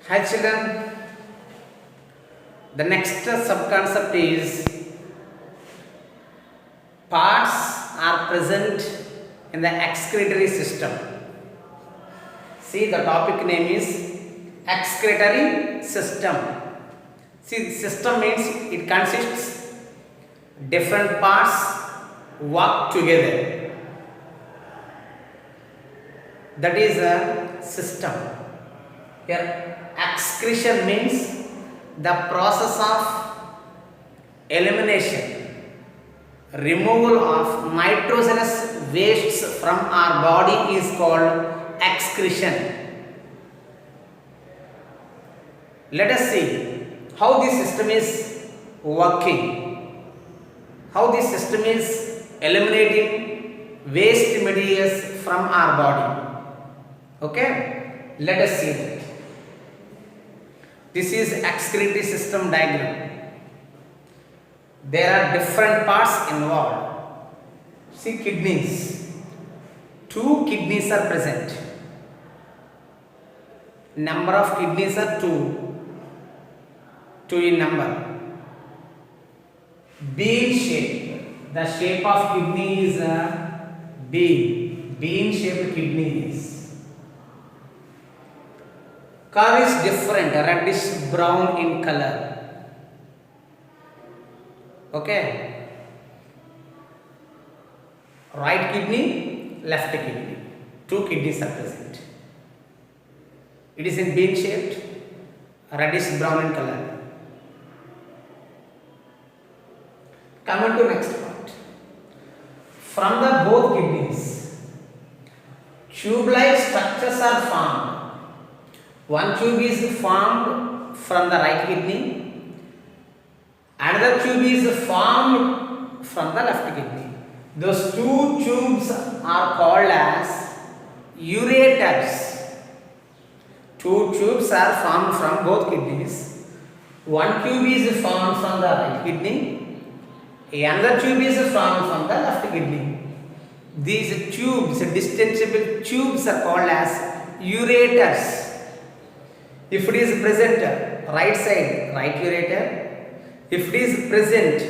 Hi children, the next sub-concept is parts are present in the excretory system. See, the topic name is excretory system. See, system means it consists different parts work together. That is a system. Here, excretion means the process of elimination, removal of nitrogenous wastes from our body is called excretion. Let us see how this system is working, how this system is eliminating waste materials from our body. Okay, let us see that. This is excretory system diagram. There are different parts involved. See, kidneys. 2 kidneys are present. Number of kidneys are 2. 2 in number. Bean shape. The shape of kidney is a bean. Bean shaped kidneys. Color is different, reddish brown in color. Okay. Right kidney, left kidney. 2 kidneys are present. It is in bean shaped, reddish brown in color. Coming to next part. From the both kidneys, tube-like structures are formed. One tube is formed from the right kidney, another tube is formed from the left kidney. Those 2 tubes are called as ureters. 2 tubes are formed from both kidneys. One tube is formed from the right kidney, another tube is formed from the left kidney. These tubes, distensible tubes, are called as ureters. If it is present right side, right ureter. If it is present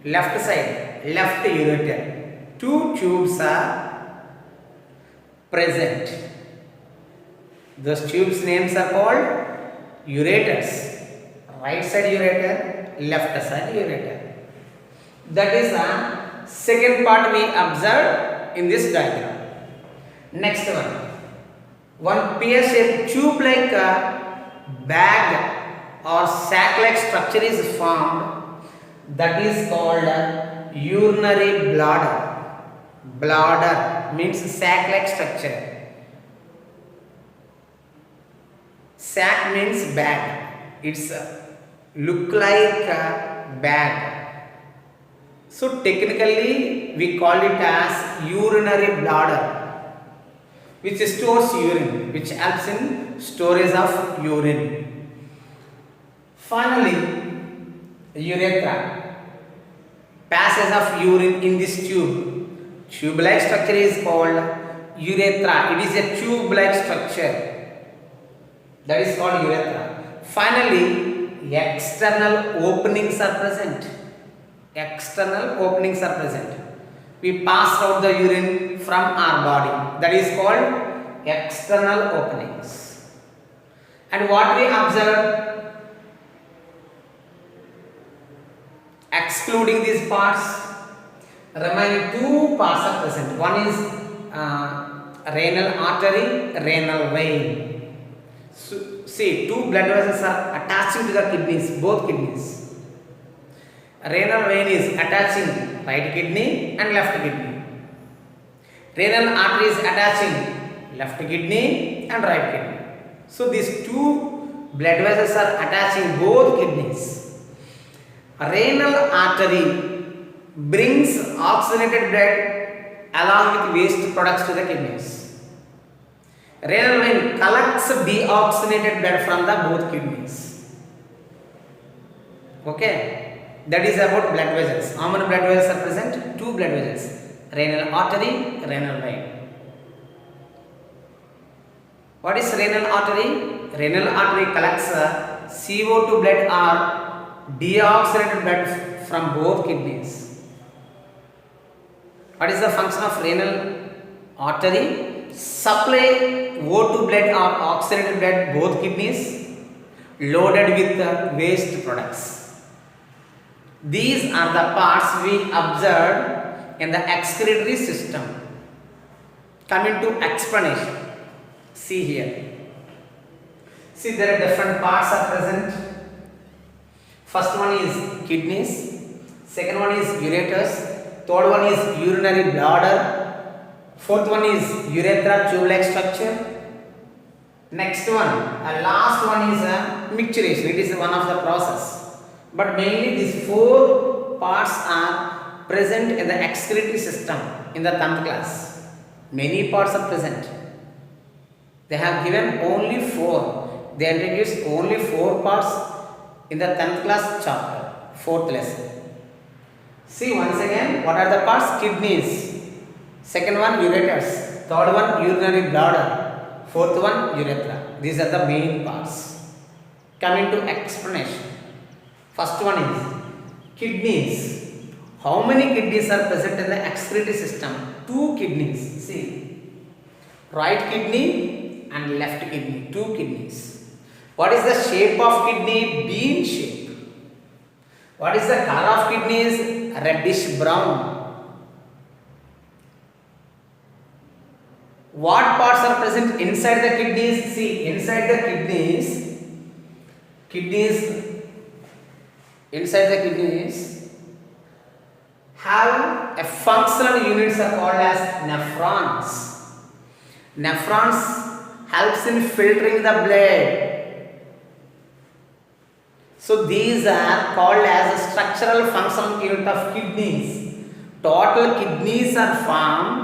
left side, left ureter. 2 tubes are present. Those tubes names are called ureters. Right side ureter, left side ureter. That is the second part we observed in this diagram. Next one. One pear-shaped tube-like bag or sac-like structure is formed that is called urinary bladder. Bladder means sac-like structure. Sac means bag. It's look like a bag. So technically we call it as urinary bladder, which stores urine, which helps in storage of urine. Finally, urethra. Passage of urine in this tube. Tube-like structure is called urethra. It is a tube-like structure. That is called urethra. Finally, external openings are present. External openings are present. We pass out the urine from our body. That is called external openings. And what we observe, excluding these parts, remaining 2 parts are present. One is renal artery, renal vein. So, see, 2 blood vessels are attaching to the kidneys, both kidneys. Renal vein is attaching right kidney and left kidney. Renal artery is attaching left kidney and right kidney. So these 2 blood vessels are attaching both kidneys. Renal artery brings oxygenated blood along with waste products to the kidneys. Renal vein collects deoxygenated blood from the both kidneys. Okay. That is about blood vessels. How many blood vessels are present? 2 blood vessels. Renal artery, renal vein. What is renal artery? renal artery collects CO2 blood or deoxygenated blood from both kidneys. What is the function of renal artery? Supply O2 blood or oxygenated blood both kidneys loaded with waste products. These are the parts we observed in the excretory system. Coming to explanation, see here. See, there are different parts are present. First one is kidneys, second one is ureters, third one is urinary bladder, fourth one is urethra tube-like structure. Next one, last one is micturition. It is one of the process. But mainly these four parts are present in the excretory system in the 10th class. Many parts are present. They have given only 4. They introduced only 4 parts in the 10th class chapter, 4th lesson. See once again, what are the parts? Kidneys. Second one, ureters. Third one, urinary bladder. Fourth one, urethra. These are the main parts. Coming to explanation. First one is kidneys. How many kidneys are present in the excretory system? 2 kidneys. See, right kidney and left kidney. 2 kidneys. What is the shape of kidney? Bean shape. What is the color of kidneys? Reddish brown. What parts are present inside the kidneys? See, inside the kidneys, inside the kidneys have a functional units are called as nephrons. Nephrons helps in filtering the blood. So these are called as a structural functional unit of kidneys. Total kidneys are formed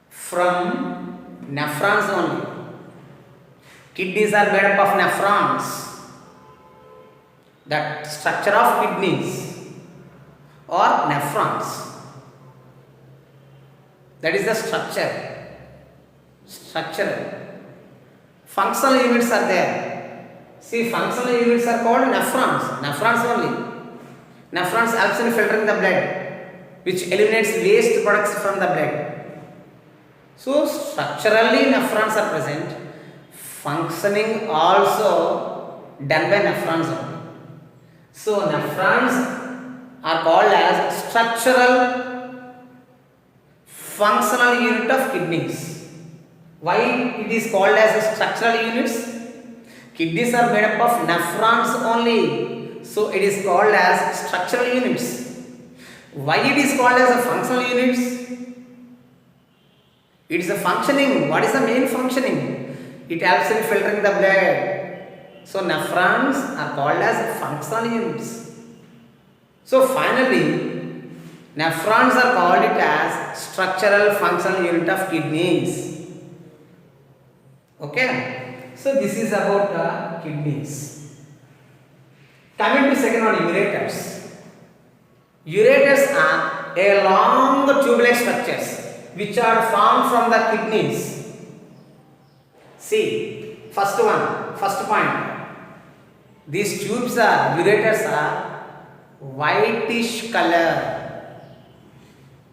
from nephrons only. Kidneys are made up of nephrons. That structure of kidneys or nephrons. That is the structure. Structural. Functional units are there. See, functional units are called nephrons. Nephrons only. Nephrons helps in filtering the blood, which eliminates waste products from the blood. So, structurally nephrons are present. Functioning also done by nephrons only. So, nephrons are called as structural functional unit of kidneys. Why it is called as a structural units? Kidneys are made up of nephrons only. So, it is called as structural units. Why it is called as a functional units? It is a functioning. What is the main functioning? It helps in filtering the blood. So, nephrons are called as functional units. So, finally, nephrons are called it as structural functional unit of kidneys. Okay. So, this is about kidneys. Coming to second one, ureters. Ureters are a long tube-like structures which are formed from the kidneys. See, first point. These tubes are, ureters are whitish color.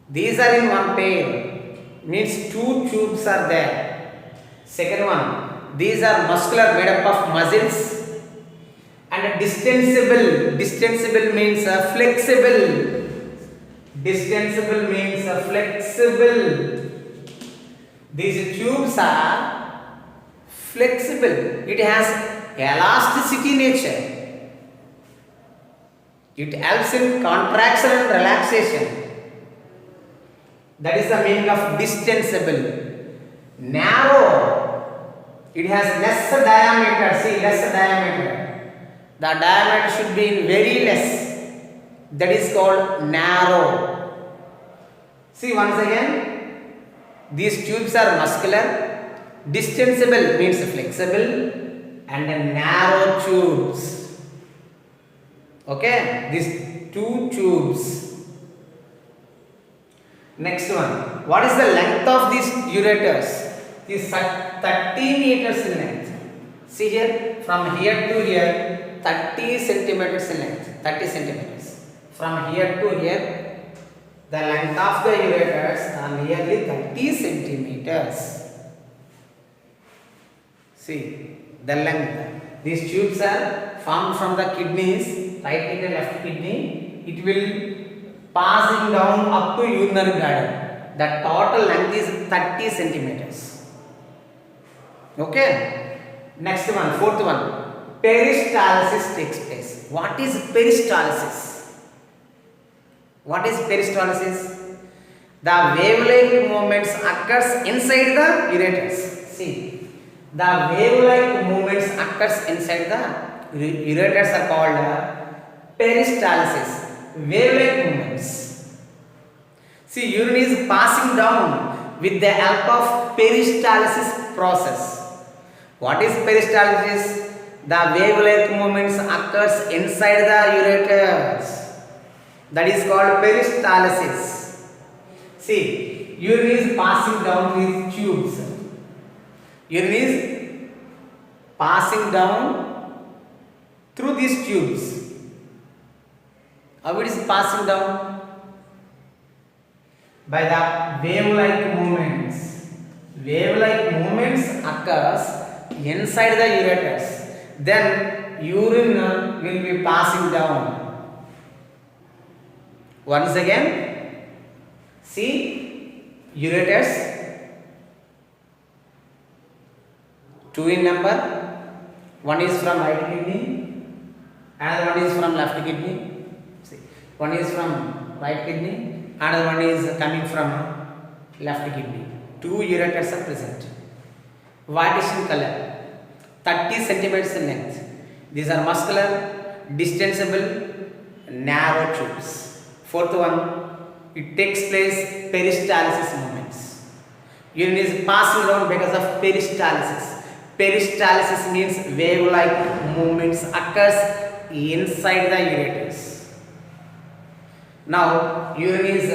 These are in one pair, means 2 tubes are there. Second one, these are muscular, made up of muscles, and distensible. Distensible means flexible. Distensible means flexible. These tubes are flexible. It has elasticity nature. It helps in contraction and relaxation. That is the meaning of distensible. Narrow. It has less diameter. See, less diameter. The diameter should be very less. That is called narrow. See once again. These tubes are muscular. Distensible means flexible, and narrow tubes. Okay, these 2 tubes. Next one. What is the length of these ureters? Is 30 meters in length. See here, from here to here, 30 centimeters in length. 30 centimeters. From here to here, the length of the ureters are nearly 30 centimeters. See the length. These tubes are formed from the kidneys, right kidney, left kidney. It will passing down up to urinary bladder. The total length is 30 centimeters. Okay. Next one, fourth one. Peristalsis takes place. What is peristalsis? What is peristalsis? The wave-like movements occurs inside the ureters. See, the wave-like movements occurs inside the ureters are called peristalsis. Wave-like movements. See, urine is passing down with the help of peristalsis process. What is peristalsis? The wave-like movements occurs inside the ureters. That is called peristalsis. See, urine is passing down with tubes. Urine is passing down through these tubes. How it is passing down? By the wave-like movements. Wave-like movements occurs inside the ureters. Then urine will be passing down. Once again, see, ureters, 2 in number. One is from right kidney, another one is from left kidney. See, one is from right kidney, another one is coming from left kidney. 2 ureters are present. Whitish in color, 30 centimeters in length. These are muscular, distensible, narrow tubes. Fourth one, it takes place peristalsis movements. Urine is passing down because of peristalsis. Peristalsis means wave-like movements occurs inside the ureters. Now, urine is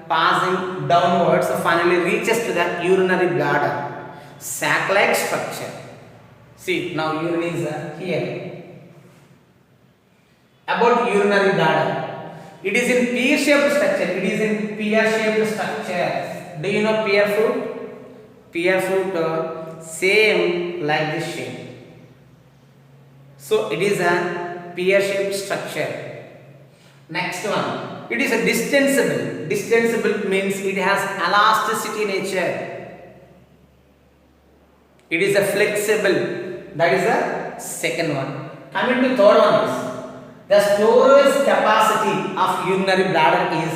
passing downwards, finally reaches to the urinary bladder. Sac-like structure. See, now urine is here. About urinary bladder. It is in pear-shaped structure. It is in pear-shaped structure. Do you know pear fruit? Pear fruit same like this shape. So it is a pear-shaped structure. Next one. It is a distensible. Distensible means it has elasticity nature. It is a flexible. That is the second one. Coming to third one is the storage capacity of urinary bladder is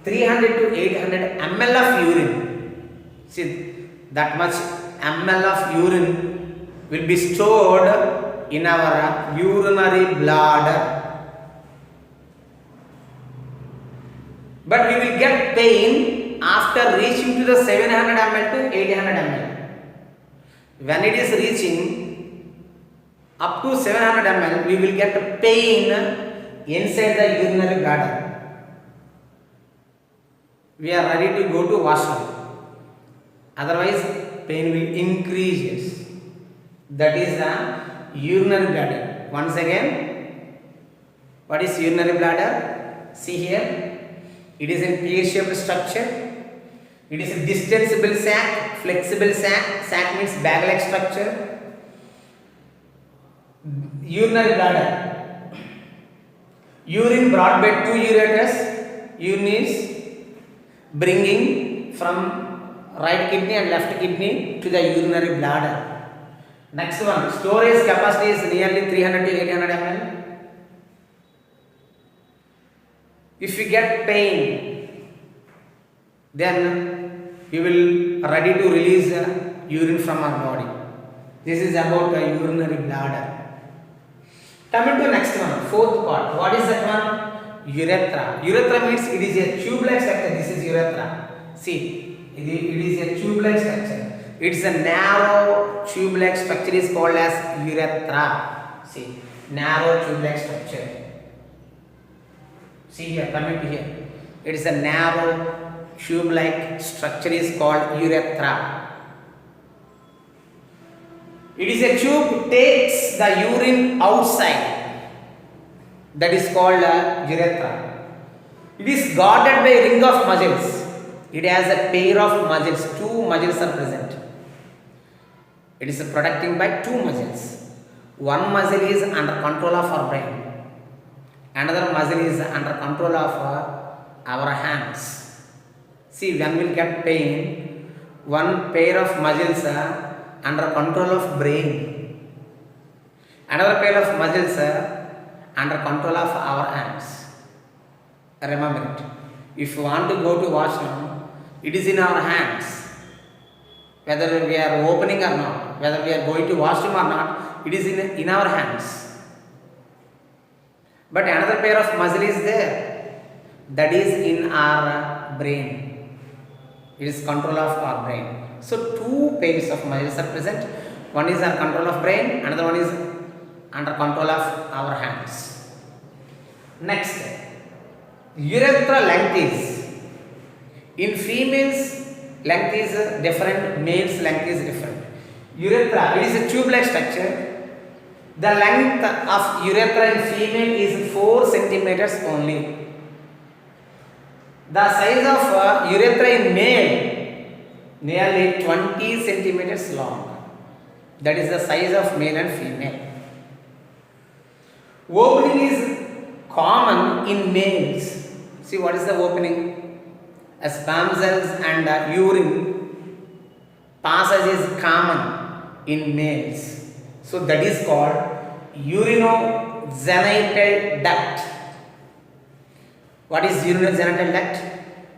300 to 800 ml of urine. See, that much ml of urine will be stored in our urinary bladder. But we will get pain after reaching to the 700 ml to 800 ml. When it is reaching up to 700 ml, we will get pain inside the urinary bladder. We are ready to go to washroom. Otherwise, pain will increase. That is the urinary bladder. Once again, what is urinary bladder? See here, it is in pear-shaped structure. It is a distensible sac, flexible sac. Sac means bag-like structure. Urinary bladder. Urine brought by 2 ureters. Urine is bringing from right kidney and left kidney to the urinary bladder. Next one, storage capacity is nearly 300 to 800 ml. If we get pain, then we will ready to release urine from our body. This is about the urinary bladder. Coming to next one, fourth part. What is that one? Urethra. Urethra means it is a tube-like structure. This is urethra. See, it is a tube-like structure. It is a narrow tube-like structure is called as urethra. See, narrow tube-like structure. See here, coming to here. It is a narrow tube-like structure is called urethra. It is a tube takes the urine outside. That is called urethra. It is guarded by a ring of muscles. It has a pair of muscles. Two muscles are present. It is protecting by two muscles. One muscle is under control of our brain. Another muscle is under control of our hands. See, when we get pain, one pair of muscles are under control of brain. Another pair of muscles are under control of our hands. Remember it. If you want to go to washroom, it is in our hands. Whether we are opening or not, whether we are going to washroom or not, it is in our hands. But another pair of muscle is there. That is in our brain. It is control of our brain. So two pairs of muscles are present. One is under control of brain, another one is under control of our hands. Next, urethra length is, in females length is different, males length is different. Urethra, it is a tube-like structure. The length of urethra in female is 4 centimeters only. The size of urethra in male nearly 20 centimeters long. That is the size of male and female. Opening is common in males. See, what is the opening? As sperm cells and urine passage is common in males. So that is called urinogenital duct. What is urinogenital duct?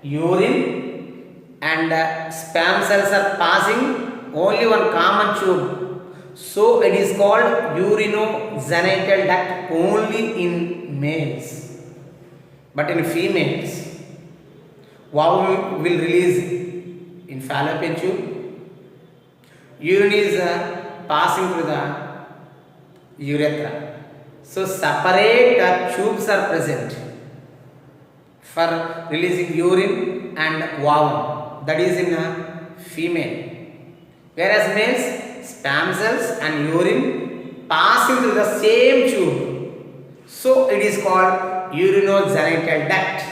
Urine and sperm cells are passing only one common tube. So it is called urinogenital duct only in males. But in females, what will release in fallopian tube? Urine is passing through the urethra. So separate tubes are present for releasing urine and ovum. That is in a female. Whereas males, sperm cells and urine passing through the same tube. So it is called urinogenital duct.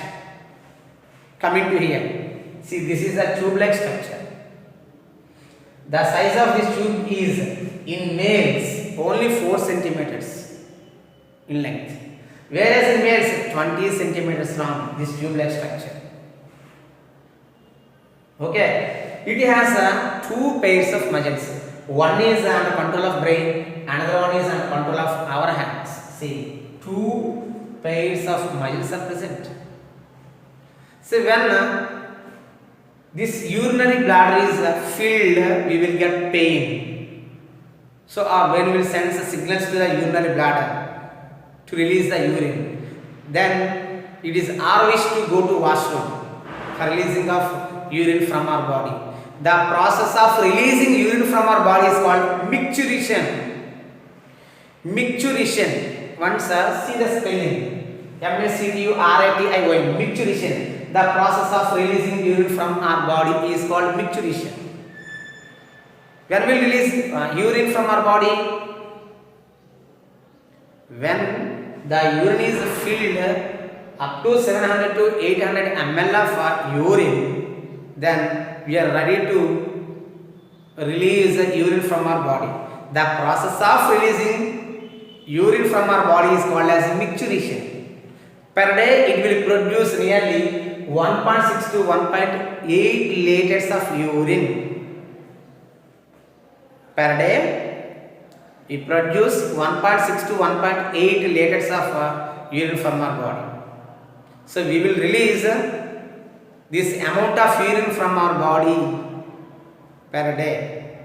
Coming to here. See, this is a tube-like structure. The size of this tube is in males only 4 centimeters in length, whereas in males 20 centimeters long, this tube-like structure. Okay, it has two pairs of muscles. One is under control of brain, another one is under control of our hands. See, two pairs of muscles are present. So when this urinary bladder is filled, we will get pain. So our brain will send the signals to the urinary bladder to release the urine. Then it is our wish to go to washroom for releasing of urine from our body. The process of releasing urine from our body is called micturition. Micturition. Once see the spelling. M-A-C-T-U-R-A-T-I-O-N. Micturition. The process of releasing urine from our body is called micturition. When we release urine from our body, when the urine is filled up to 700 to 800 ml of urine, then we are ready to release urine from our body. The process of releasing urine from our body is called as micturition. Per day, it will produce nearly 1.6 to 1.8 liters of urine. Per day, we produce 1.6 to 1.8 liters of urine from our body. So we will release this amount of urine from our body per day.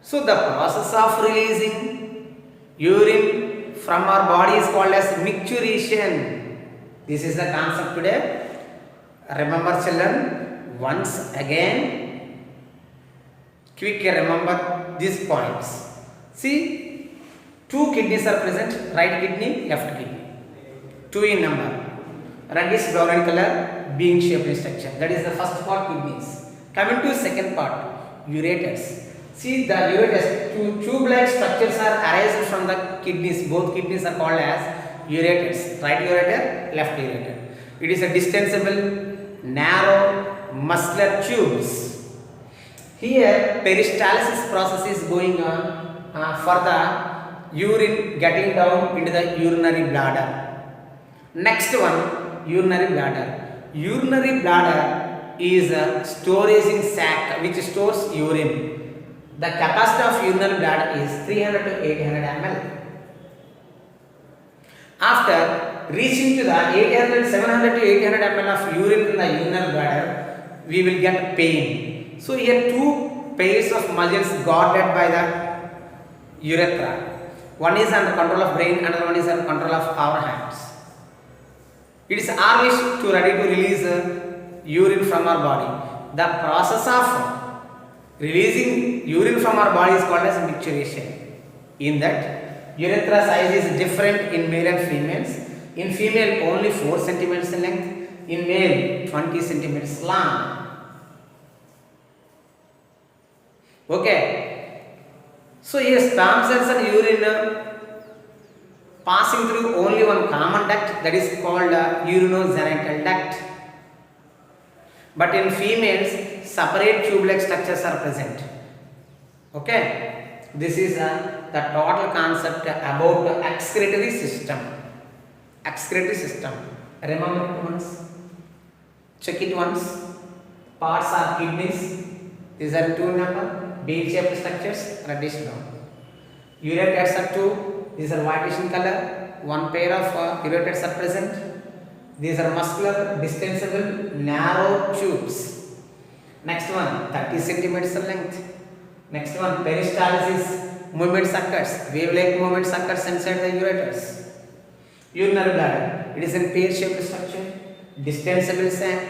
So the process of releasing urine from our body is called as micturition. This is the concept today. Remember children, once again, quick remember these points. See, two kidneys are present, right kidney, left kidney. Two in number. Reddish brown in color, being shaped in structure. That is the first part, kidneys. Coming to second part, ureters. See, the ureters, tube-like structures are arising from the kidneys. Both kidneys are called as ureters. Right ureter, left ureter. It is a distensible, narrow, muscular tubes. Here, peristalsis process is going on for the urine getting down into the urinary bladder. Next one, urinary bladder. Urinary bladder is a storaging sac which stores urine. The capacity of urinary bladder is 300 to 800 ml. After reaching to the 700 to 800 ml of urine in the urinary bladder, we will get pain. So here two pairs of muscles guarded by the urethra. One is under control of brain, another one is under control of our hands. It is our wish to ready to release urine from our body. The process of releasing urine from our body is called as micturition. In that, urethra size is different in male and females. In female only 4 centimeters in length, in male 20 centimeters long. Okay. So here sperm cells and urine passing through only one common duct, that is called urinogenital duct. But in females, separate tube-like structures are present. Okay. This is the total concept about the excretory system. Excretory system. Remember it once. Check it once. Parts are kidneys. These are 2 number. Bead-shaped structures, reddish brown. Ureters are 2. These are whitish in color. 1 pair of ureters are present. These are muscular, distensible, narrow tubes. Next one, 30 centimeters in length. Next one, peristalsis movement occurs. Wave-like movement occurs inside the ureters. Urinary bladder. It is in pear-shaped structure. Distensible sac.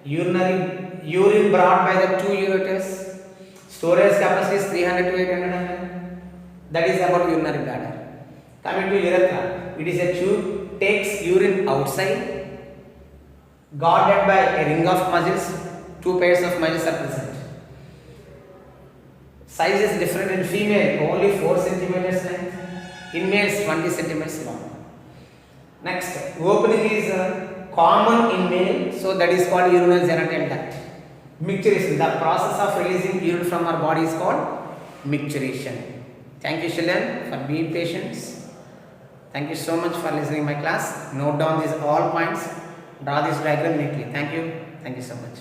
Urine brought by the 2 ureters. Storage capacity is 300 to 800 ml. That is about urinary bladder. Coming to urethra. It is a tube, takes urine outside, guarded by a ring of muscles. 2 pairs of muscles are present. Size is different in female, only 4 centimeters length. In males, 20 centimeters long. Next, opening is common in male, so that is called urinogenital duct. Micturition, the process of releasing urine from our body is called micturition. Thank you children for being patient. Thank you so much for listening my class. Note down these all points. Draw this diagram neatly. Thank you. Thank you so much.